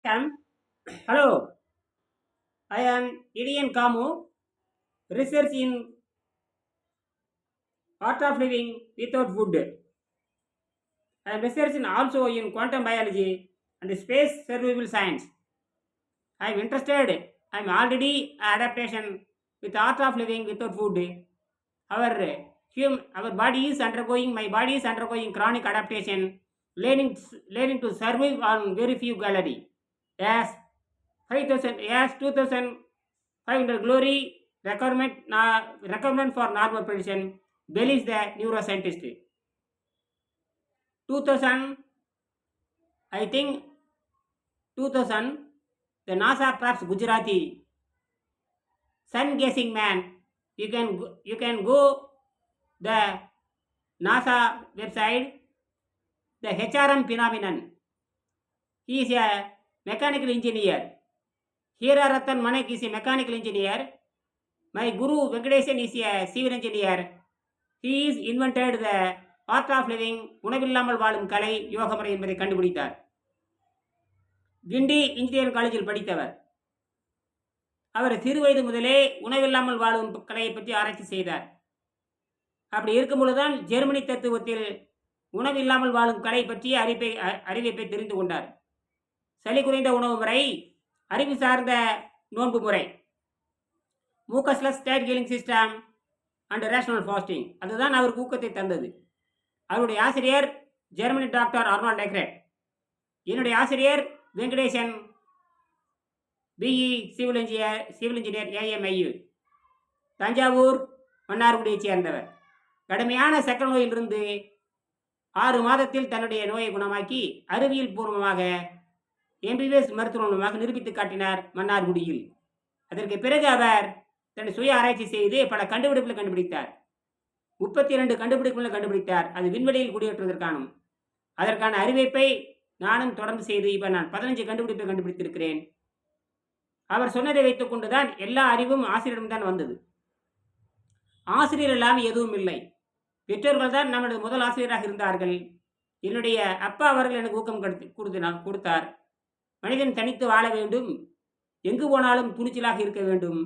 Come. Hello, I am Idian Kamu, research in art of living without food. I am researching also in quantum biology and space survival science. I am interested. I am already adaptation with art of living without food. Our our body is undergoing. My body is undergoing chronic adaptation, learning to survive on very few calories. Yes, 5,000. Yes, 2,500 glory requirement for normal prediction. Bell is the neuroscientist. 2000, I think 2000, the NASA traps Gujarati sun gazing man. You can go the NASA website, the HRM phenomenon. He is a mechanical engineer. Heeraratan Manek is a mechanical engineer. My guru Venkatesan is a civil engineer. He is invented the art of living உணவில்லாமல் வாழும் கலை யோகமுறை என்பதை கண்டுபிடித்தார். கிண்டி engineering காலேஜில் படித்தவர். அவர் சிறு வயது முதலே உணவில்லாமல் வாழும் கலையை பற்றி ஆராய்ச்சி செய்தார். அப்படி இருக்கும் பொழுதுதான் ஜெர்மனி தத்துவத்தில் உணவில்லாமல் வாழும் கலை பற்றிய அறிவிப்பை தெரிந்து கொண்டார். சளி குறைந்த உணவு முறை, அறிவு சார்ந்த நோன்பு முறை, mucusless diet healing system and rational fasting, அதுதான் அவருக்கு ஊக்கத்தை தந்தது. அவருடைய ஆசிரியர் ஜெர்மனி டாக்டர் அர்னால்ட் டெக்ரெட். என்னுடைய ஆசிரியர் Venkatesan, BE civil engineer AMIE, Thanjavur மன்னார்குடியைச் சேர்ந்தவர். கடுமையான சக்கர நோயிலிருந்து 6 மாதத்தில் தன்னுடைய நோயை குணமாக்கி அறிவியல் பூர்வமாக எம்பிபிஎஸ் மருத்துவ மூலமாக நிரூபித்து காட்டினார் மன்னார்குடியில். அதற்கு பிறகு அவர் தன் சுய ஆராய்ச்சி செய்து பல கண்டுபிடிப்புகளை கண்டுபிடித்தார். 32 கண்டுபிடிப்புகளை கண்டுபிடித்தார். அது விண்வெளியில் குடியேற்றுவதற்கானும். அதற்கான அறிவிப்பை நானும் தொடர்ந்து செய்து இப்போ நான் 15 கண்டுபிடிப்பை கண்டுபிடித்திருக்கிறேன். அவர் சொன்னதை வைத்துக் கொண்டுதான் எல்லா அறிவும் ஆசிரியரிடம்தான் வந்தது. ஆசிரியர் இல்லாமல் எதுவும் இல்லை. பெற்றோர்கள் தான் நமது முதல் ஆசிரியராக இருந்தார்கள். என்னுடைய அப்பா அவர்கள் எனக்கு ஊக்கம் கொடுத்தார். மனிதன் தனித்து வாழ வேண்டும், எங்கு போனாலும் துணிச்சலாக இருக்க வேண்டும்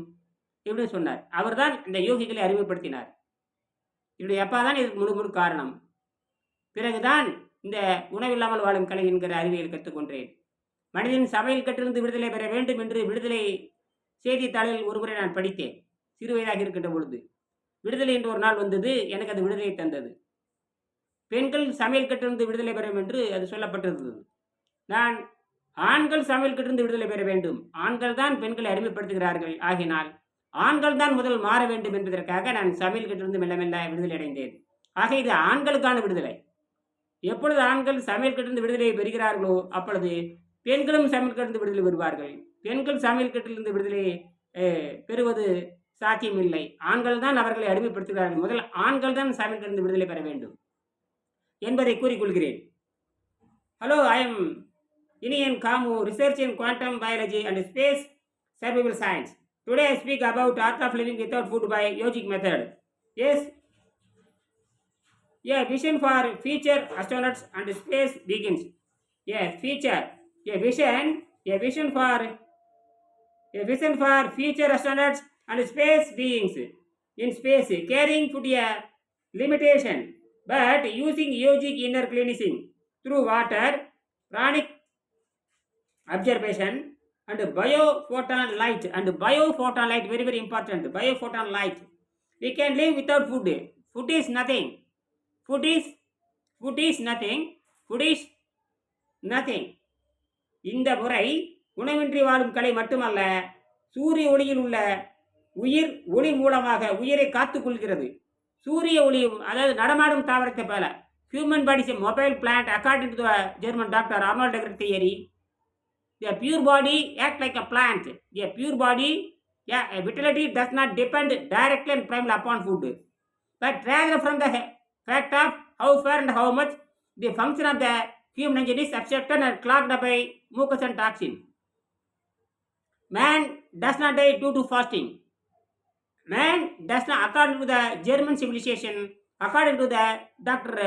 என்று சொன்னார். அவர்தான் இந்த யோகிகளை அறிமுகப்படுத்தினார். என்னுடைய அப்பா தான் இதுக்கு முழு காரணம். பிறகுதான் இந்த உணவில்லாமல் வாழும் கலை என்கிற அறிவியல் கற்றுக்கொண்டேன். மனிதன் சமையல் கற்றிருந்து விடுதலை பெற வேண்டும் என்று விடுதலை செய்தித்தாளில் ஒருமுறை நான் படித்தேன். சிறு வயதாக இருக்கின்ற பொழுது விடுதலை என்று ஒரு நாள் வந்தது. எனக்கு அது விடுதலை தந்தது. பெண்கள் சமையல் கற்றிருந்து விடுதலை பெறும் என்று அது சொல்லப்பட்டிருந்தது. நான் ஆண்கள் சமையல் கற்றிருந்து விடுதலை பெற வேண்டும், ஆண்கள் தான் பெண்களை அடிமைப்படுத்துகிறார்கள், ஆகினால் ஆண்கள் தான் முதல் மாற வேண்டும் என்பதற்காக நான் சமையல் கற்றிருந்து மெல்ல மெல்ல விடுதலை அடைந்தேன். ஆக இது ஆண்களுக்கான விடுதலை. எப்பொழுது ஆண்கள் சமையல் கற்றிருந்து விடுதலை பெறுகிறார்களோ அப்பொழுது பெண்களும் சமையல் கற்றிருந்து விடுதலை பெறுவார்கள். பெண்கள் சமையல் கற்றிலிருந்து விடுதலை பெறுவது சாத்தியமில்லை. ஆண்கள் தான் அவர்களை அடிமைப்படுத்துகிறார்கள். முதல் ஆண்கள் தான் சமையல் கற்றிருந்து விடுதலை பெற வேண்டும் என்பதை கூறிக்கொள்கிறேன். Hello, I am Inian Kamu, research in quantum biology and space survival science. Today I speak about art of living without food by yogic method. Yes, a vision for future astronauts and space begins. A vision for future astronauts and space beings in space, carrying food a limitation, but using yogic inner cleansing through water, pranic observation and biophoton light. Very very important. Biophoton light. We can live without food. Food is nothing. இந்த முறை உணவின்றி வாழும் கலை மட்டுமல்ல, சூரிய ஒளியில் உள்ள உயிர் ஒளி மூலமாக உயிரை காத்துக் கொள்கிறது. சூரிய ஒளியும், அதாவது நடமாடும் தாவரத்தை போல. Human body is a mobile plant according to the German doctor Arnold Decker theory. The pure body acts like a plant. A pure body, vitality does not depend directly and primarily upon food, but rather from the fact of how far and how much the function of the human engine is obstructed and clogged by mucus and toxin. Man does not die due to fasting. Man does not, according to the German civilization, according to the Dr.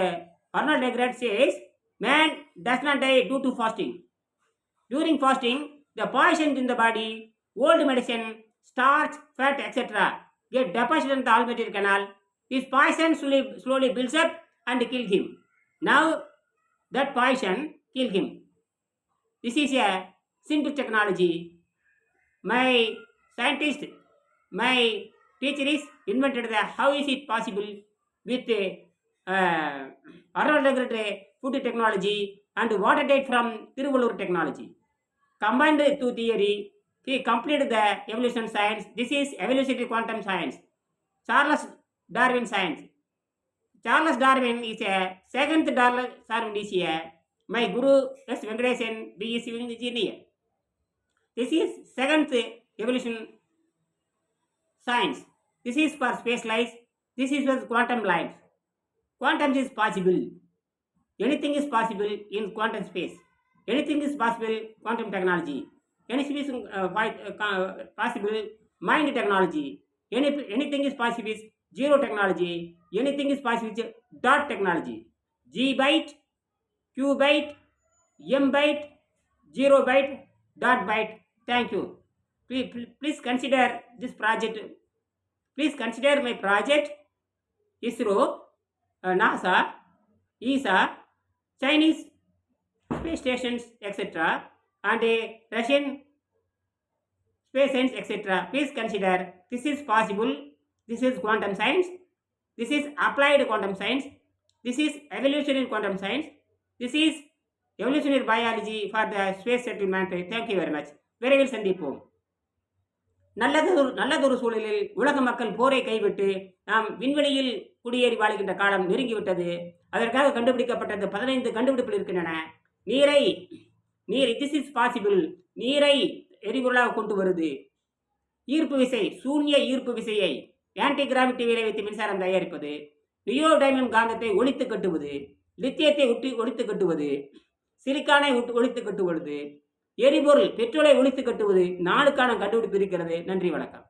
Arnold Decker says, man does not die due to fasting. During fasting, the poison in the body, old medicine, starch, fat, etc. get deposited in the alimentary canal. This poison slowly builds up and kill him. Now that poison kill him. This is a simple technology. My scientist, my teacher is invented the how is it possible with Arnold food technology and water date from Tiruvallur technology. Combined two theory, he completed the evolution science. This is evolutionary quantum science. Charles Darwin science. Charles Darwin is a second Charles Darwin is a my guru S. Venkatesan, B. Civil Engineer. This is seventh evolution science. This is for space life. This is for quantum life. Quantum is possible. Anything is possible in quantum space. Anything is possible quantum technology. Anything is possible mind technology. Anything is possible zero technology. Anything is possible dot technology. G byte, Q byte, M byte, 0 byte, dot byte. Thank you. Please consider this project. Please consider my project. ISRO, NASA, ESA, Chinese space stations, etc., and Russian space science, etc. Please consider this is possible. This is quantum science. This is applied quantum science. This is evolutionary quantum science. This is evolutionary biology for the space settlement. Thank you very much. விரைவில் சந்திப்போம். நல்லதொரு சூழலில் உலக மக்கள் போரை கைவிட்டு நாம் விண்வெளியில் குடியேறி வாழ்கின்ற காலம் நெருங்கிவிட்டது. அதற்காக கண்டுபிடிக்கப்பட்டது 15 கண்டுபிடிப்புகள் இருக்கின்றன. நீர் திஸ் இஸ் பாசிபிள். நீரை எரிபொருளாக கொண்டு வருது. ஈர்ப்பு விசை, சூன்ய ஈர்ப்பு விசையை ஆன்டி கிராவிட்டி விலை வைத்து மின்சாரம் தயாரிப்பது. நியோடைமியம் காந்தத்தை ஒழித்து கட்டுவது. லித்தியத்தை ஒழித்து கட்டுவது. சிலிக்கானை ஒழித்து கட்டுவது. எரிபொருள் பெட்ரோலை ஒழித்து கட்டுவது. 4க்கான கண்டுபிடிப்பு இருக்கிறது. நன்றி, வணக்கம்.